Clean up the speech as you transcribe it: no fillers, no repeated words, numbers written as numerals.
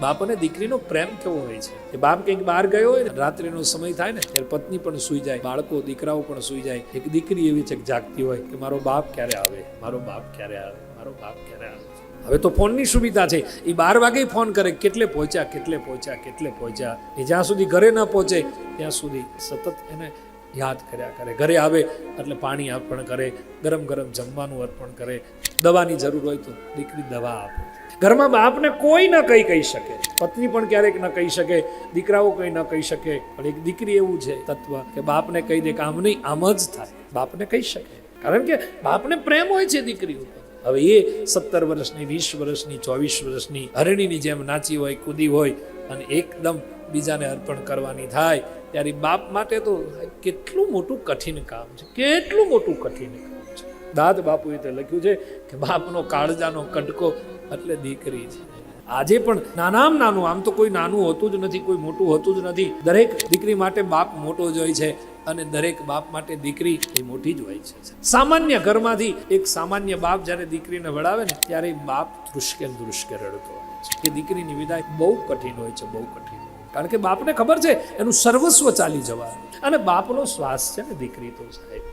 બાપ અને દીકરીનો પ્રેમ કેવો હોય છે કે બાપ કંઈક બહાર ગયો હોય ને રાત્રિનો સમય થાય ને ત્યારે પત્ની પણ સૂઈ જાય, બાળકો દીકરાઓ પણ સૂઈ જાય. એક દીકરી એવી છે કે જાગતી હોય કે મારો બાપ ક્યારે આવે, મારો બાપ ક્યારે આવે, મારો બાપ ક્યારે આવે. હવે તો ફોનની સુવિધા છે, એ 12 વાગે ફોન કરે, કેટલે પહોંચ્યા, કેટલે પહોંચ્યા, કેટલે પહોંચ્યા. એ જ્યાં સુધી ઘરે ન પહોંચે ત્યાં સુધી સતત એને યાદ કર્યા કરે. ઘરે આવે એટલે પાણી અર્પણ કરે, ગરમ ગરમ જમવાનું અર્પણ કરે, દવાની જરૂર હોય તો દીકરી દવા આપે. ઘરમાં બાપને કોઈ ન કહી શકે, પત્ની પણ ક્યારેક ન કહી શકે, દીકરાઓ કંઈ ન કહી શકે, પણ એક દીકરી એવું છે તત્વ કે બાપને કહી દે કે આમ નહીં આમ જ થાય, બાપને કહી શકે. કારણ કે બાપને પ્રેમ હોય છે દીકરી ઉપર. હવે એ 17 વર્ષની, 20 વર્ષની, 24 વર્ષની હરણીની જેમ નાચી હોય, કૂદી હોય અને એકદમ બીજાને અર્પણ કરવાની થાય ત્યારે બાપ માટે તો કેટલું મોટું કઠિન કામ છે, કેટલું મોટું કઠિન કામ છે. દાદ બાપુએ તો લખ્યું છે કે બાપનો કાળજાનો કટકો એટલે દીકરી છે. આજે પણ નાનામાં નાનું, આમ તો કોઈ નાનું હોતું જ નથી, કોઈ મોટું હોતું જ નથી. દરેક દીકરી માટે બાપ મોટો જ હોય છે અને દરેક બાપ માટે દીકરી એ મોટી જ હોય છે. સામાન્ય ઘરમાંથી એક સામાન્ય બાપ જ્યારે દીકરીને વળાવે ને ત્યારે બાપ ધ્રુસકે ધ્રુસકે રડતો હોય છે કે દીકરીની વિદાય બહુ કઠિન હોય છે, બહુ કઠિન. કારણ કે બાપને ખબર છે એનું સર્વસ્વ ચાલી જવાનું અને બાપનો શ્વાસ છે ને દીકરી તો સાહેબ.